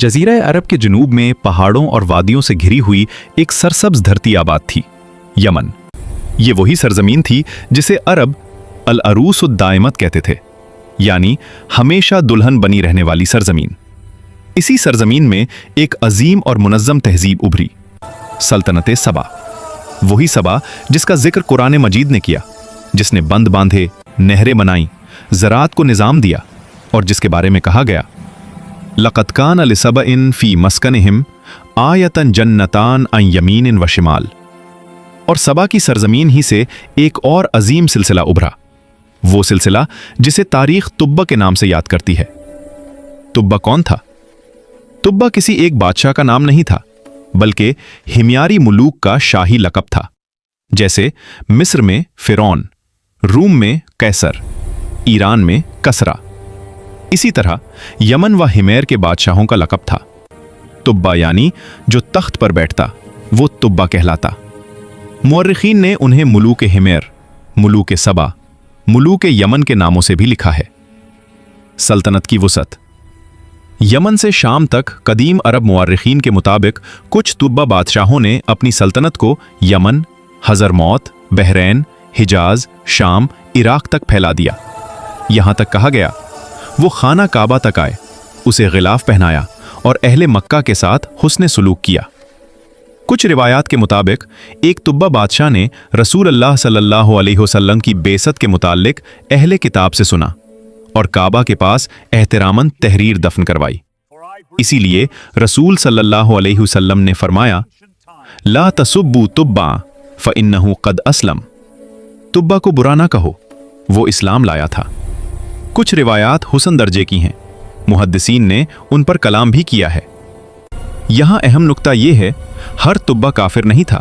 जजीरा अरब के जुनूब में पहाड़ों और वादियों से घिरी हुई एक सरसब्ज धरती आबाद थी, यमन। ये वही सरजमीन थी जिसे अरब अल अरूस दायमत कहते थे, यानी हमेशा दुल्हन बनी रहने वाली सरजमीन। इसी सरजमीन में एक अजीम और मुनज़्ज़म तहजीब उभरी, सल्तनत सबा। वही सबा जिसका जिक्र कुरान मजीद ने किया, जिसने बंद बांधे, नहरें बनाई, ज़राअत को निज़ाम दिया, और जिसके बारे में कहा गया, लक़द कान लिसबइन फ़ी मस्कनिहिम आयतन जन्नतान अन यमीन व शिमाल। और सबा की सरजमीन ही से एक और अजीम सिलसिला उभरा, वो सिलसिला जिसे तारीख तुब्बा के नाम से याद करती है। तुब्बा कौन था? तुब्बा किसी एक बादशाह का नाम नहीं था, बल्कि हिमयारी मुलूक का शाही लक़ब था। जैसे मिस्र में फ़िरौन, रूम में कैसर, ईरान में कसरा। इसी तरह यमन व हिमेर के बादशाहों का लक़ब था। तुब्बा यानी जो तख्त पर बैठता, वो तुब्बा कहलाता। मुअर्रिखीन ने उन्हें मुलूक हिमेर, मुलूक सबा, मुलूक यमन के नामों से भी लिखा है। सल्तनत की वुसअत। यमन से शाम तक कदीम अरब मुअर्रिखीन के मुताबिक कुछ तुब्बा बादशाहों ने अपनी सल्तनत को यमन, हज़रमौत, बहरैन, हिजाज, शाम, इराक तक फैला दिया। यहां तक कहा गया वो खाना काबा तक आए, उसे गिलाफ पहनाया और अहले मक्का के साथ हुस्न सुलूक किया। कुछ रिवायात के मुताबिक एक तुब्बा बादशाह ने रसूल अल्लाह सल्लल्लाहु अलैहि वसल्लम की बेसत के मुतालिक अहले किताब से सुना और काबा के पास एहतरामन तहरीर दफन करवाई। इसीलिए रसूल सल्लल्लाहु अलैहि वसल्लम ने फरमाया, ला तसुब्बू तुब्बा फ़इन्नहु क़द अस्लम। तुब्बा को बुरा ना कहो, वो इस्लाम लाया था। कुछ रिवायात हुसन दर्जे की हैं, मुहद्दिसीन ने उन पर कलाम भी किया है। यहां अहम नुक्ता यह है, हर तुब्बा काफिर नहीं था।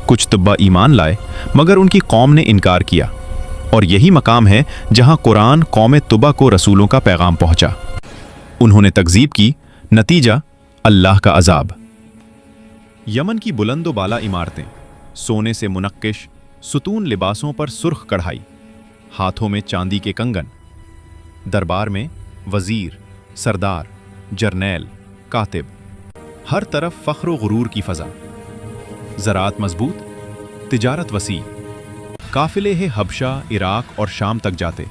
कुछ तुब्बा ईमान लाए, मगर उनकी कौम ने इनकार किया, और यही मकाम है जहां कुरान कौम तुब्बा को रसूलों का पैगाम पहुंचा। उन्होंने तकजीब की, नतीजा अल्लाह का अजाब। यमन की बुलंदो बाला इमारतें, सोने से मुनक्किश सुतून लिबासों पर सुर्ख कढ़ाई, हाथों में चांदी के कंगन, दरबार में वजीर, सरदार, जर्नैल, कातिब, हर तरफ फख्र व गुरूर की फजा। ज़राअत मजबूत, तिजारत वसी, काफिले हबशा, इराक और शाम तक जाते।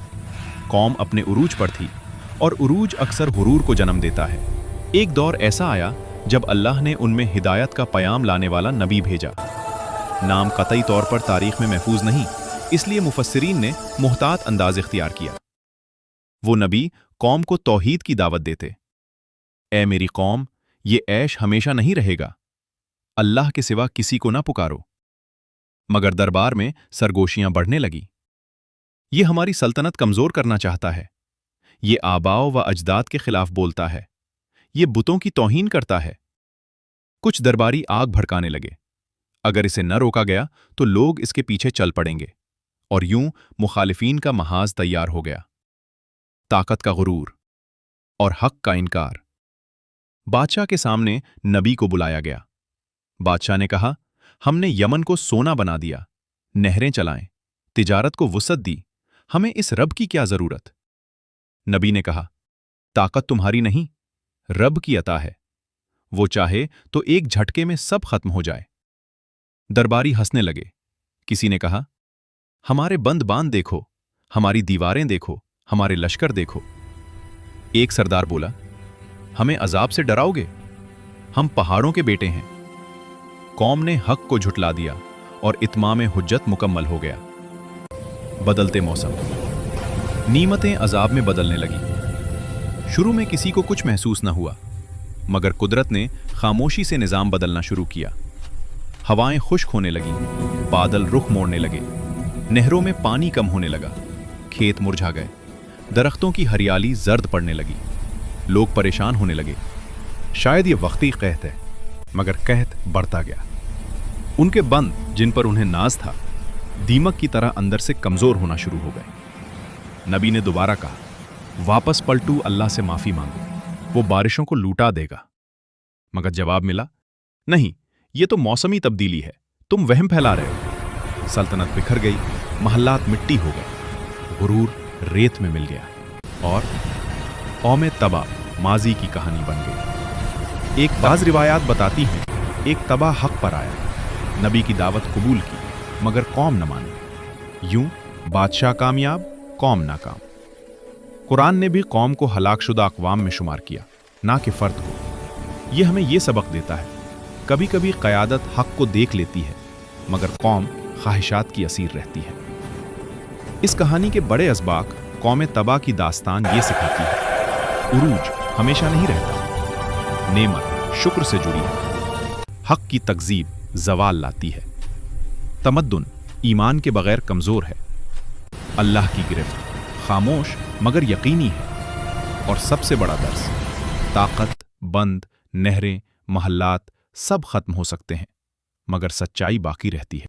कौम अपने उरूज पर थी, और उरूज अक्सर गुरूर को जन्म देता है। एक दौर ऐसा आया जब अल्लाह ने उनमें हिदायत का पयाम लाने वाला नबी भेजा। नाम कतई तौर पर तारीख में महफूज नहीं, इसलिए मुफस्सिरीन ने मुहतात अंदाज इख्तियार किया। वो नबी कौम को तौहीद की दावत देते। ए मेरी कौम, ये ऐश हमेशा नहीं रहेगा, अल्लाह के सिवा किसी को ना पुकारो। मगर दरबार में सरगोशियां बढ़ने लगी। ये हमारी सल्तनत कमजोर करना चाहता है, ये आबाओ व अजदाद के खिलाफ बोलता है, ये बुतों की तौहीन करता है। कुछ दरबारी आग भड़काने लगे। अगर इसे न रोका गया तो लोग इसके पीछे चल पड़ेंगे, और यूं मुखालिफीन का महाज तैयार हो गया। ताकत का गुरूर और हक का इनकार। बादशाह के सामने नबी को बुलाया गया। बादशाह ने कहा, हमने यमन को सोना बना दिया, नहरें चलाएं, तिजारत को वुसअत दी, हमें इस रब की क्या जरूरत? नबी ने कहा, ताकत तुम्हारी नहीं, रब की अता है। वो चाहे तो एक झटके में सब खत्म हो जाए। दरबारी हंसने लगे। किसी ने कहा, हमारे बंद बांध देखो, हमारी दीवारें देखो, हमारे लश्कर देखो। एक सरदार बोला, हमें अजाब से डराओगे? हम पहाड़ों के बेटे हैं। कौम ने हक को झुटला दिया और इत्माम हुज्जत मुकम्मल हो गया। बदलते मौसम, नीमतें अजाब में बदलने लगी। शुरू में किसी को कुछ महसूस न हुआ, मगर कुदरत ने खामोशी से निजाम बदलना शुरू किया। हवाएं खुश्क होने लगी, बादल रुख मोड़ने लगे, नहरों में पानी कम होने लगा, खेत मुरझा गए, दरख्तों की हरियाली जर्द पड़ने लगी। लोग परेशान होने लगे। शायद ये वक्ती कहत है, मगर कहत बढ़ता गया। उनके बंद जिन पर उन्हें नाज था, दीमक की तरह अंदर से कमजोर होना शुरू हो गए। नबी ने दोबारा कहा, वापस पलटू, अल्लाह से माफी मांगो, वो बारिशों को लूटा देगा। मगर जवाब मिला, नहीं, ये तो मौसमी तब्दीली है, तुम वहम फैला रहे हो। सल्तनत बिखर गई, महल्लात मिट्टी हो गए, गुरूर रेत में मिल गया, और कौम तबा माजी की कहानी बन गई। ایک बाज़ रिवायात बताती हैं, एक तबाह हक पर आया, नबी की दावत कबूल की, मगर कौम न मानी। यूं बादशाह कामयाब, कौम नाकाम। कुरान ने भी कौम को हलाकशुदा अक़वाम में शुमार किया, ना कि फ़र्द को। यह हमें यह सबक देता है, कभी कभी क़यादत हक को देख लेती है, मगर कौम ख्वाहिशात की असीर रहती है। इस कहानी के बड़े असबाक कौम तबा की दास्तान ये सिखाती है, उरूज हमेशा नहीं रहता, नेमत शुक्र से जुड़ी है, हक की तकजीब जवाल लाती है, तमद्दुन ईमान के बगैर कमज़ोर है, अल्लाह की गिरफ्त खामोश मगर यकीनी है, और सबसे बड़ा दर्स, ताकत, बंद, नहरें, महल्लात सब खत्म हो सकते हैं, मगर सच्चाई बाकी रहती है।